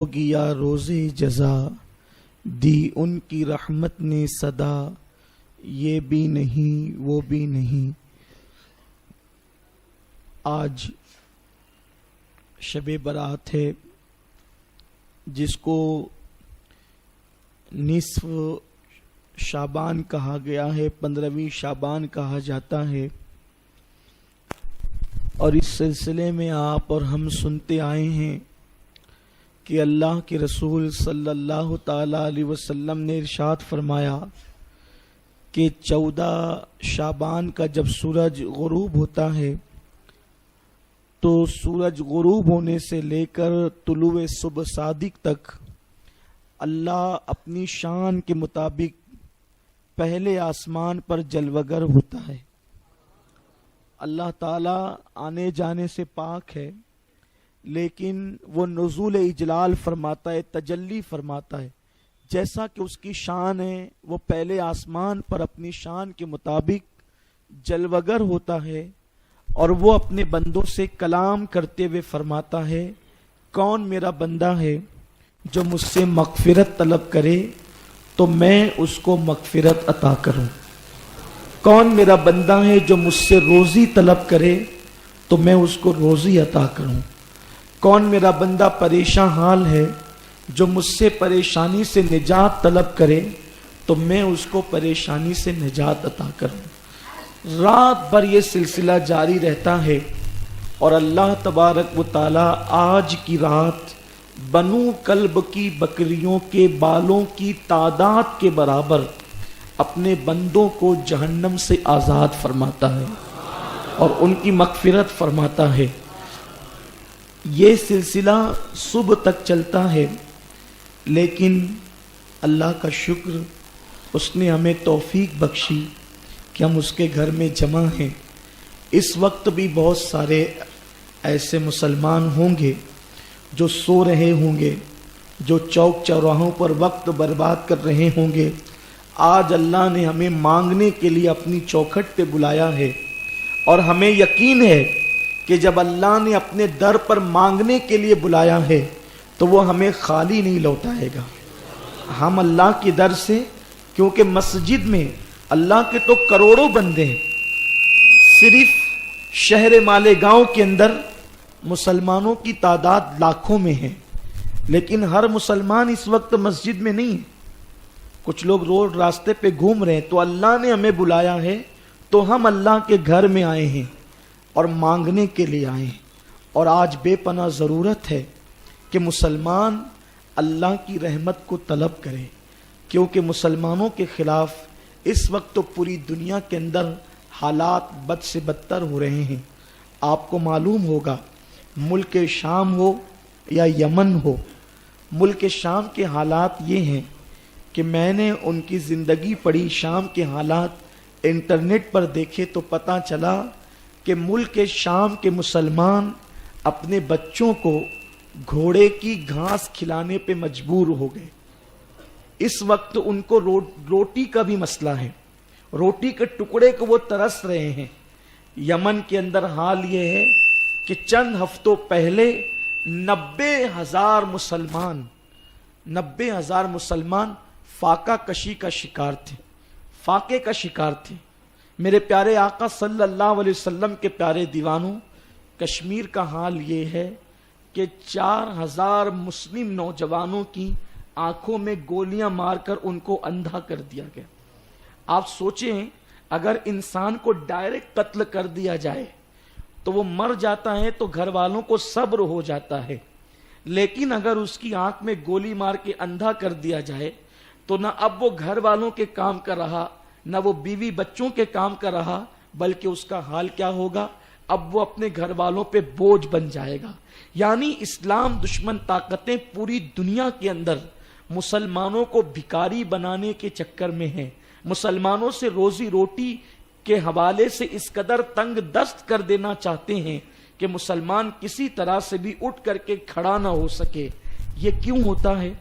گیا روزے جزا دی ان کی رحمت نے صدا، یہ بھی نہیں وہ بھی نہیں۔ آج شب برات ہے جس کو نصف شعبان کہا گیا ہے، 15ویں شعبان کہا جاتا ہے، اور اس سلسلے میں آپ اور ہم سنتے آئے ہیں کہ اللہ کے رسول صلی اللہ تعالی علیہ وسلم نے ارشاد فرمایا کہ 14 شعبان کا جب سورج غروب ہوتا ہے تو سورج غروب ہونے سے لے کر طلوع صبح صادق تک اللہ اپنی شان کے مطابق پہلے آسمان پر جلوگر ہوتا ہے۔ اللہ تعالیٰ آنے جانے سے پاک ہے، لیکن وہ نزول اجلال فرماتا ہے، تجلی فرماتا ہے۔ جیسا کہ اس کی شان ہے، وہ پہلے آسمان پر اپنی شان کے مطابق جلوگر ہوتا ہے، اور وہ اپنے بندوں سے کلام کرتے ہوئے فرماتا ہے، کون میرا بندہ ہے جو مجھ سے مغفرت طلب کرے تو میں اس کو مغفرت عطا کروں، کون میرا بندہ ہے جو مجھ سے روزی طلب کرے تو میں اس کو روزی عطا کروں، کون میرا بندہ پریشان حال ہے جو مجھ سے پریشانی سے نجات طلب کرے تو میں اس کو پریشانی سے نجات عطا کروں۔ رات بھر یہ سلسلہ جاری رہتا ہے، اور اللہ تبارک و تعالی آج کی رات بنو کلب کی بکریوں کے بالوں کی تعداد کے برابر اپنے بندوں کو جہنم سے آزاد فرماتا ہے اور ان کی مغفرت فرماتا ہے۔ یہ سلسلہ صبح تک چلتا ہے، لیکن اللہ کا شکر، اس نے ہمیں توفیق بخشی کہ ہم اس کے گھر میں جمع ہیں۔ اس وقت بھی بہت سارے ایسے مسلمان ہوں گے جو سو رہے ہوں گے، جو چوک چوراہوں پر وقت برباد کر رہے ہوں گے۔ آج اللہ نے ہمیں مانگنے کے لیے اپنی چوکھٹ پہ بلایا ہے، اور ہمیں یقین ہے کہ جب اللہ نے اپنے در پر مانگنے کے لیے بلایا ہے تو وہ ہمیں خالی نہیں لوٹائے گا۔ ہم اللہ کی در سے، کیونکہ مسجد میں اللہ کے تو کروڑوں بندے ہیں، صرف شہر مالیگاؤں کے اندر مسلمانوں کی تعداد لاکھوں میں ہے، لیکن ہر مسلمان اس وقت مسجد میں نہیں ہے، کچھ لوگ روڈ راستے پہ گھوم رہے ہیں۔ تو اللہ نے ہمیں بلایا ہے تو ہم اللہ کے گھر میں آئے ہیں اور مانگنے کے لیے آئے ہیں، اور آج بے پناہ ضرورت ہے کہ مسلمان اللہ کی رحمت کو طلب کرے، کیونکہ مسلمانوں کے خلاف اس وقت تو پوری دنیا کے اندر حالات بد سے بدتر ہو رہے ہیں۔ آپ کو معلوم ہوگا، ملک شام ہو یا یمن ہو، ملک شام کے حالات یہ ہیں کہ میں نے ان کی زندگی پڑھی، شام کے حالات انٹرنیٹ پر دیکھے تو پتہ چلا کہ ملک شام کے مسلمان اپنے بچوں کو گھوڑے کی گھاس کھلانے پہ مجبور ہو گئے۔ اس وقت ان کو روٹی کا بھی مسئلہ ہے، روٹی کے ٹکڑے کو وہ ترس رہے ہیں۔ یمن کے اندر حال یہ ہے کہ چند ہفتوں پہلے 90,000 مسلمان فاقہ کشی کا شکار تھے، فاقے کا شکار تھے۔ میرے پیارے آقا صلی اللہ علیہ وسلم کے پیارے دیوانوں، کشمیر کا حال یہ ہے کہ 4,000 مسلم نوجوانوں کی آنکھوں میں گولیاں مار کر ان کو اندھا کر دیا گیا۔ آپ سوچیں، اگر انسان کو ڈائریکٹ قتل کر دیا جائے تو وہ مر جاتا ہے تو گھر والوں کو صبر ہو جاتا ہے، لیکن اگر اس کی آنکھ میں گولی مار کے اندھا کر دیا جائے تو نہ اب وہ گھر والوں کے کام کر رہا، نہ وہ بیوی بچوں کے کام کر رہا، بلکہ اس کا حال کیا ہوگا؟ اب وہ اپنے گھر والوں پہ بوجھ بن جائے گا۔ یعنی اسلام دشمن طاقتیں پوری دنیا کے اندر مسلمانوں کو بھکاری بنانے کے چکر میں ہیں، مسلمانوں سے روزی روٹی کے حوالے سے اس قدر تنگ دست کر دینا چاہتے ہیں کہ مسلمان کسی طرح سے بھی اٹھ کر کے کھڑا نہ ہو سکے۔ یہ کیوں ہوتا ہے؟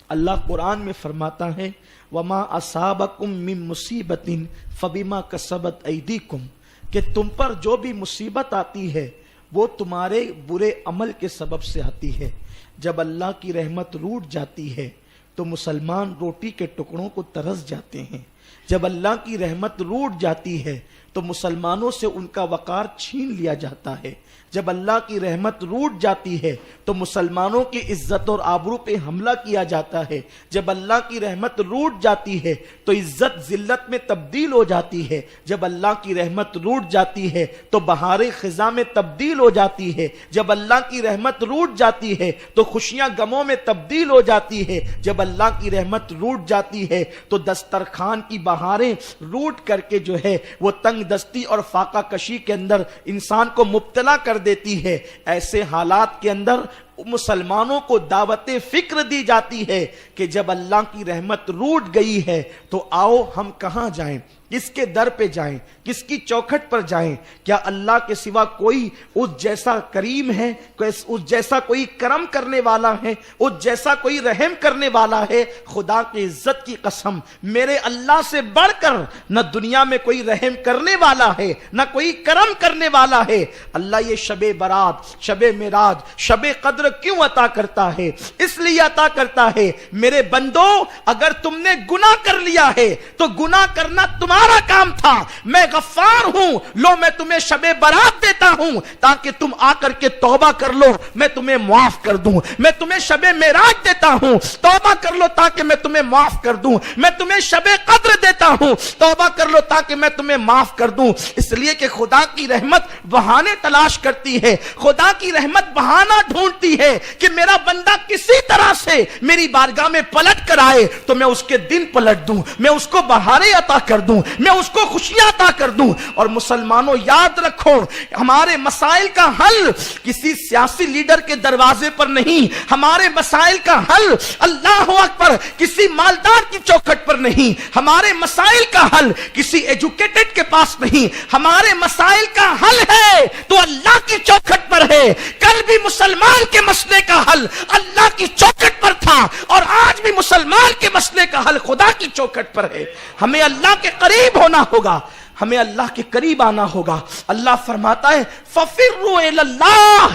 اللہ قرآن میں فرماتا ہے، وَمَا أَصَابَكُم مِّن مُّصِيبَةٍ فَبِمَا كَسَبَتْ أَيْدِيكُمْ، کہ تم پر جو بھی مصیبت آتی ہے وہ تمہارے برے عمل کے سبب سے آتی ہے۔ جب اللہ کی رحمت روٹ جاتی ہے تو مسلمان روٹی کے ٹکڑوں کو ترس جاتے ہیں۔ جب اللہ کی رحمت روٹ جاتی ہے تو مسلمانوں سے ان کا وقار چھین لیا جاتا ہے۔ جب اللہ کی رحمت روٹ جاتی ہے تو مسلمانوں کی عزت اور آبرو پہ حملہ کیا جاتا ہے۔ جب اللہ کی رحمت روٹ جاتی ہے تو عزت ذلت میں تبدیل ہو جاتی ہے۔ جب اللہ کی رحمت روٹ جاتی ہے تو بہار خزاں میں تبدیل ہو جاتی ہے۔ جب اللہ کی رحمت روٹ جاتی ہے تو خوشیاں غموں میں تبدیل ہو جاتی ہے۔ جب اللہ کی رحمت روٹ جاتی ہے تو دسترخوان کی بہاریں روٹ کر کے جو ہے وہ تنگ دستی اور فاقہ کشی کے اندر انسان کو مبتلا کر دیتی ہے۔ ایسے حالات کے اندر مسلمانوں کو دعوت فکر دی جاتی ہے کہ جب اللہ کی رحمت روٹ گئی ہے تو آؤ ہم کہاں جائیں، کس کے در پہ جائیں، کس کی چوکھٹ پر جائیں؟ کیا اللہ کے سوا کوئی اس جیسا کریم ہے، اس جیسا کوئی کرم کرنے والا ہے، اس جیسا کوئی رحم کرنے والا ہے؟ خدا کی عزت کی قسم، میرے اللہ سے بڑھ کر نہ دنیا میں کوئی رحم کرنے والا ہے، نہ کوئی کرم کرنے والا ہے۔ اللہ یہ شب برات، شب معراج، شب قدر کیوں عطا کرتا ہے؟ اس لیے عطا کرتا ہے میرے بندو، اگر تم نے گناہ کر لیا ہے تو گناہ کرنا تمہارا کام تھا، میں غفار ہوں، لو میں تمہیں شب برات دیتا ہوں تاکہ تم آ کر کے توبہ کر لو، میں تمہیں معاف کر دوں۔ میں تمہیں شب معراج دیتا ہوں، توبہ کر لو تاکہ میں تمہیں معاف کر دوں۔ میں تمہیں شب قدر دیتا ہوں، توبہ کر لو تاکہ میں تمہیں معاف کر دوں۔ اس لیے کہ خدا کی رحمت بہانے تلاش کرتی ہے، خدا کی رحمت بہانہ ڈھونڈتی ہے کہ میرا بندہ کسی طرح سے میری بارگاہ میں پلٹ کر آئے تو میں اس کے دن پلٹ دوں، میں اس کو بہاریں عطا کر دوں، میں اس کو خوشیاں عطا کر دوں۔ اور مسلمانوں یاد رکھو، ہمارے مسائل کا حل کسی سیاسی لیڈر کے دروازے پر نہیں، ہمارے مسائل کا حل اللہ اکبر کسی مالدار کی چوکھٹ پر نہیں، ہمارے مسائل کا حل کسی ایجوکیٹڈ کے پاس نہیں، ہمارے مسائل کا حل ہے تو اللہ کی چوکھٹ پر ہے۔ کل بھی مسلمان کے مسئلے کا حل اللہ کی چوکھٹ پر تھا اور آج بھی مسلمان کے مسئلے کا حل خدا کی چوکھٹ پر ہے۔ ہمیں اللہ کے قریب ہونا ہوگا، ہمیں اللہ کے قریب آنا ہوگا۔ اللہ فرماتا ہے فَفِرُّوا إِلَى اللَّهِ،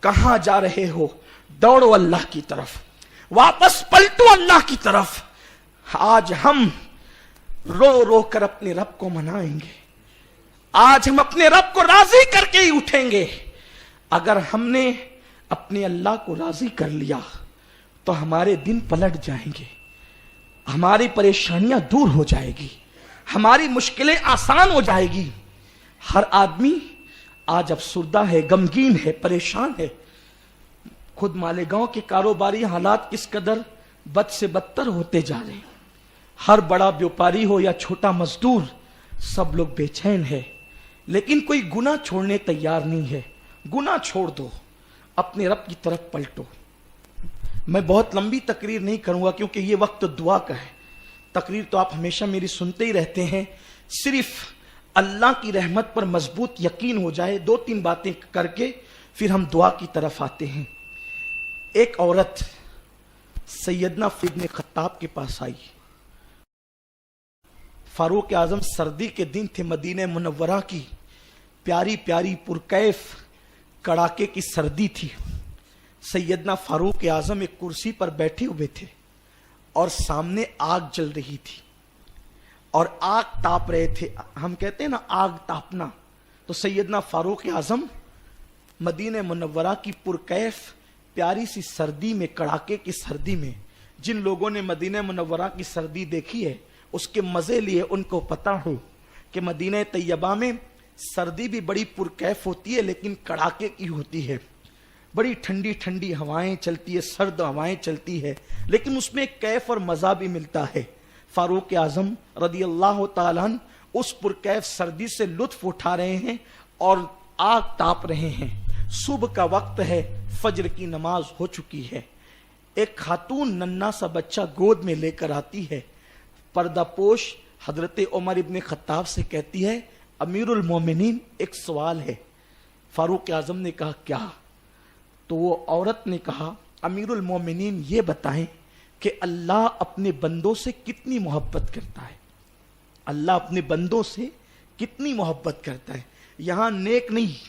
کہاں جا رہے ہو؟ دوڑو اللہ کی طرف، واپس پلٹو اللہ کی طرف۔ آج ہم رو رو کر اپنے رب کو منائیں گے، آج ہم اپنے رب کو راضی کر کے ہی اٹھیں گے۔ اگر ہم نے اپنے اللہ کو راضی کر لیا تو ہمارے دن پلٹ جائیں گے، ہماری پریشانیاں دور ہو جائے گی، ہماری مشکلیں آسان ہو جائے گی۔ ہر آدمی آج افسردہ ہے، غمگین ہے، پریشان ہے۔ خود مالیگاؤں کے کاروباری حالات کس قدر بد سے بدتر ہوتے جا رہے ہیں۔ ہر بڑا بیوپاری ہو یا چھوٹا مزدور، سب لوگ بے چین ہے، لیکن کوئی گناہ چھوڑنے تیار نہیں ہے۔ گناہ چھوڑ دو، اپنے رب کی طرف پلٹو۔ میں بہت لمبی تقریر نہیں کروں گا کیونکہ یہ وقت دعا کا ہے۔ تقریر تو آپ ہمیشہ میری سنتے ہی رہتے ہیں۔ صرف اللہ کی رحمت پر مضبوط یقین ہو جائے، دو تین باتیں کر کے پھر ہم دعا کی طرف آتے ہیں۔ ایک عورت سیدنا ابن خطاب کے پاس آئی۔ فاروق اعظم سردی کے دن تھے، مدینہ منورہ کی پیاری پیاری پرکیف کڑاکے کی سردی تھی۔ سیدنا فاروق اعظم ایک کرسی پر بیٹھے ہوئے تھے اور سامنے آگ جل رہی تھی اور آگ تاپ رہے تھے۔ ہم کہتے ہیں نا آگ تاپنا، تو سیدنا فاروق اعظم مدینہ منورہ کی پرکیف پیاری سی سردی میں، کڑاکے کی سردی میں، جن لوگوں نے مدینہ منورہ کی سردی دیکھی ہے اس کے مزے لیے ان کو پتا ہو کہ مدینہ طیبہ میں سردی بھی بڑی پرکیف ہوتی ہے لیکن کڑاکے کی ہوتی ہے۔ بڑی ٹھنڈی ٹھنڈی ہوائیں چلتی ہے، سرد ہوائیں چلتی ہے، لیکن اس میں ایک کیف اور مزہ بھی ملتا ہے۔ فاروق اعظم رضی اللہ تعالیٰ عنہ اس پرکیف سردی سے لطف اٹھا رہے ہیں اور آگ تاپ رہے ہیں۔ صبح کا وقت ہے، فجر کی نماز ہو چکی ہے۔ ایک خاتون ننھا سا بچہ گود میں لے کر آتی ہے۔ پردہ پوش حضرت عمر ابن خطاب سے کہتی ہے امیر المومنین ایک سوال ہے۔ فاروق اعظم نے کہا کیا؟ تو وہ عورت نے کہا امیر المومنین یہ بتائیں کہ اللہ اپنے بندوں سے کتنی محبت کرتا ہے؟ اللہ اپنے بندوں سے کتنی محبت کرتا ہے؟ یہاں نیک نہیں،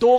2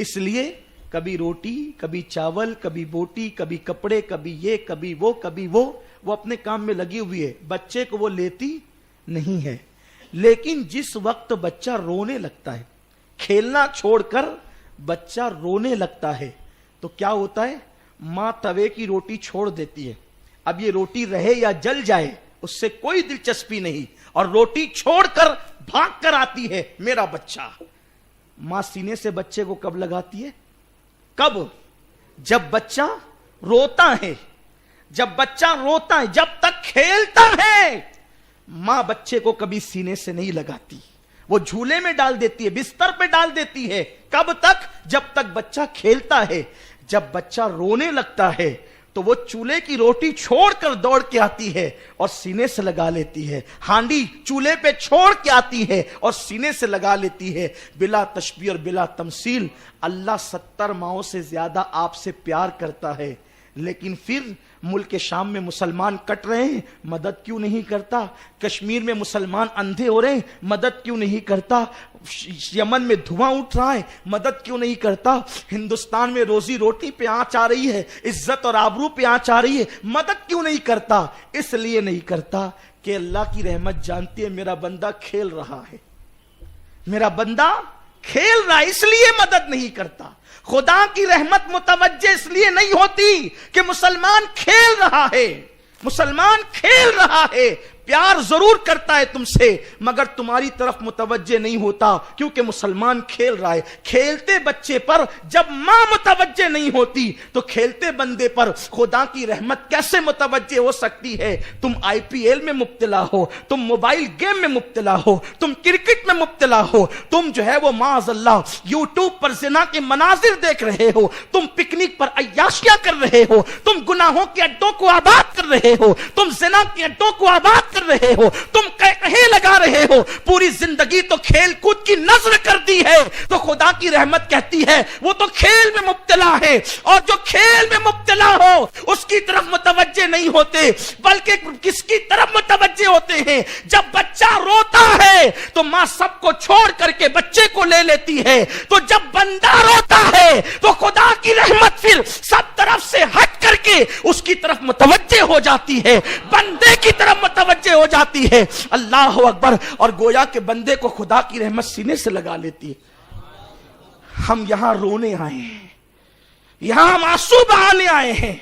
اس لیے کبھی روٹی، کبھی چاول، کبھی بوٹی، کبھی کپڑے، کبھی یہ، کبھی وہ اپنے کام میں لگی ہوئی ہے، بچے کو وہ لیتی نہیں ہے۔ لیکن جس وقت بچہ رونے لگتا ہے، کھیلنا چھوڑ کر بچہ رونے لگتا ہے، تو کیا ہوتا ہے؟ ماں توے کی روٹی چھوڑ دیتی ہے، اب یہ روٹی رہے یا جل جائے اس سے کوئی دلچسپی نہیں، اور روٹی چھوڑ کر بھاگ کر آتی ہے میرا بچہ۔ ماں سینے سے بچے کو کب لگاتی ہے؟ کب؟ جب بچہ روتا ہے، جب بچہ روتا ہے، جب تک کھیلتا ہے ماں بچے کو کبھی سینے سے نہیں لگاتی، وہ جھولے میں ڈال دیتی ہے، بستر پہ ڈال دیتی ہے۔ کب تک؟ جب تک بچہ کھیلتا ہے۔ جب بچہ رونے لگتا ہے تو وہ چولہے کی روٹی چھوڑ کر دوڑ کے آتی ہے اور سینے سے لگا لیتی ہے، ہانڈی چولہے پہ چھوڑ کے آتی ہے اور سینے سے لگا لیتی ہے۔ بلا تشبیہ اور بلا تمثیل اللہ 70 ماؤں سے زیادہ آپ سے پیار کرتا ہے، لیکن پھر ملک شام میں مسلمان کٹ رہے ہیں، مدد کیوں نہیں کرتا؟ کشمیر میں مسلمان اندھے ہو رہے ہیں، مدد کیوں نہیں کرتا؟ یمن میں دھواں اٹھ رہا ہے، مدد کیوں نہیں کرتا؟ ہندوستان میں روزی روٹی پہ آنچ آ رہی ہے، عزت اور آبرو پہ آنچ آ رہی ہے، مدد کیوں نہیں کرتا؟ اس لیے نہیں کرتا کہ اللہ کی رحمت جانتی ہے میرا بندہ کھیل رہا ہے، میرا بندہ کھیل رہا ہے، اس لیے مدد نہیں کرتا۔ خدا کی رحمت متوجہ اس لیے نہیں ہوتی کہ مسلمان کھیل رہا ہے، مسلمان کھیل رہا ہے، پیار ضرور کرتا ہے تم سے مگر تمہاری طرف متوجہ نہیں ہوتا کیونکہ مسلمان کھیل رہا ہے۔ کھیلتے بچے پر جب ماں متوجہ نہیں ہوتی تو کھیلتے بندے پر خدا کی رحمت کیسے متوجہ ہو سکتی ہے؟ تم IPL میں مبتلا ہو، تم موبائل گیم میں مبتلا ہو، تم کرکٹ میں مبتلا ہو، تم جو ہے وہ معاذ اللہ یوٹیوب پر زنا کے مناظر دیکھ رہے ہو، تم پکنک پر عیاشیاں کر رہے ہو، تم گناہوں کے اڈوں کو آباد کر رہے ہو، تم زنا کے اڈوں کو آباد کر رہے ہو، تم کہے لگا رہے ہو، پوری زندگی تو کھیل کود کی نظر کر دی ہے، تو خدا کی رحمت کہتی ہے وہ تو کھیل میں مبتلا ہے، اور جو کھیل میں مبتلا ہو اس کی طرف متوجہ نہیں ہوتے بلکہ کس کی طرف متوجہ ہوتے ہیں؟ جب بچہ روتا ہے تو ماں سب کو چھوڑ کر کے بچے کو لے لیتی ہے، تو جب بندہ روتا ہے تو خدا کی رحمت پھر سب طرف سے ہٹ کر کے اس کی طرف متوجہ ہو جاتی ہے، بندے کی طرف متوجہ ہو جاتی ہے۔ اللہ اکبر! اور گویا کہ بندے کو خدا کی رحمت سینے سے لگا لیتی ہے۔ ہم یہاں رونے آئے ہیں، یہاں ہم آنسو بہانے آئے ہیں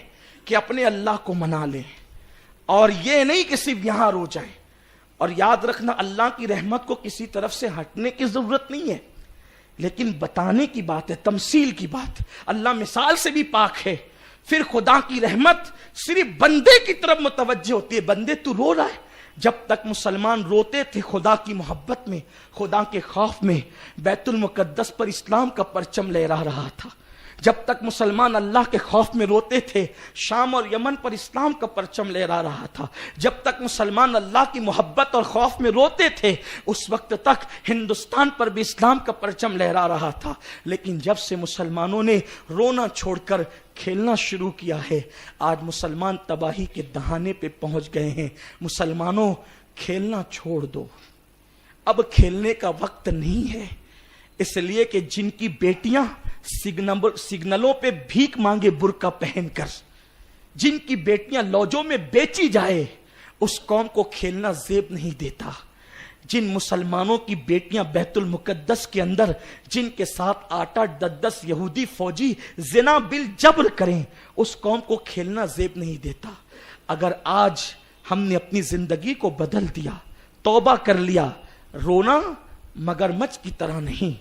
کہ اپنے اللہ کو منا لیں، اور یہ نہیں کہ صرف یہاں رو جائیں۔ اور یاد رکھنا اللہ کی رحمت کو کسی طرف سے ہٹنے کی ضرورت نہیں ہے، لیکن بتانے کی بات ہے، تمثیل کی بات۔ اللہ مثال سے بھی پاک ہے۔ پھر خدا کی رحمت صرف بندے کی طرف متوجہ ہوتی ہے۔ بندے تو رو رہا ہے۔ جب تک مسلمان روتے تھے خدا کی محبت میں، خدا کے خوف میں، بیت المقدس پر اسلام کا پرچم لہرا رہا تھا۔ جب تک مسلمان اللہ کے خوف میں روتے تھے شام اور یمن پر اسلام کا پرچم لہرا رہا تھا۔ جب تک مسلمان اللہ کی محبت اور خوف میں روتے تھے اس وقت تک ہندوستان پر بھی اسلام کا پرچم لہرا رہا تھا۔ لیکن جب سے مسلمانوں نے رونا چھوڑ کر کھیلنا شروع کیا ہے، آج مسلمان تباہی کے دہانے پہ پہنچ گئے ہیں۔ مسلمانوں، کھیلنا چھوڑ دو، اب کھیلنے کا وقت نہیں ہے، اس لیے کہ جن کی بیٹیاں سگنلوں پہ بھیک مانگے برقع پہن کر، جن کی بیٹیاں لوجوں میں بیچی جائے، اس قوم کو کھیلنا زیب نہیں دیتا۔ جن مسلمانوں کی بیٹیاں بیت المقدس کے اندر جن کے ساتھ 8-10 یہودی فوجی زنا بالجبر کریں، اس قوم کو کھیلنا زیب نہیں دیتا۔ اگر آج ہم نے اپنی زندگی کو بدل دیا، توبہ کر لیا، رونا مگرمچھ کی طرح نہیں،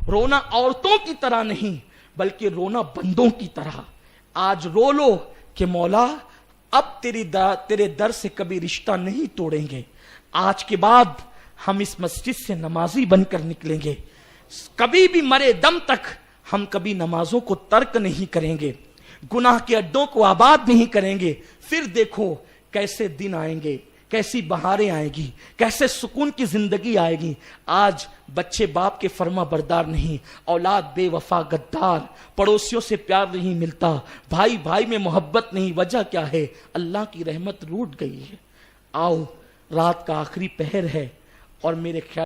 رونا عورتوں کی طرح نہیں، بلکہ رونا بندوں کی طرح۔ آج رو لو کہ مولا اب تیرے در سے کبھی رشتہ نہیں توڑیں گے، آج کے بعد ہم اس مسجد سے نمازی بن کر نکلیں گے، کبھی بھی مرے دم تک ہم کبھی نمازوں کو ترک نہیں کریں گے، گناہ کے اڈوں کو آباد نہیں کریں گے۔ پھر دیکھو کیسے دن آئیں گے، کیسی بہاریں آئیں گی، کیسے سکون کی زندگی آئے گی۔ آج بچے باپ کے فرما بردار نہیں، اولاد بے وفا غدار، پڑوسیوں سے پیار نہیں ملتا، بھائی بھائی میں محبت نہیں۔ وجہ کیا ہے؟ اللہ کی رحمت روٹ گئی ہے۔ آؤ، رات کا آخری پہر ہے اور میرے خیال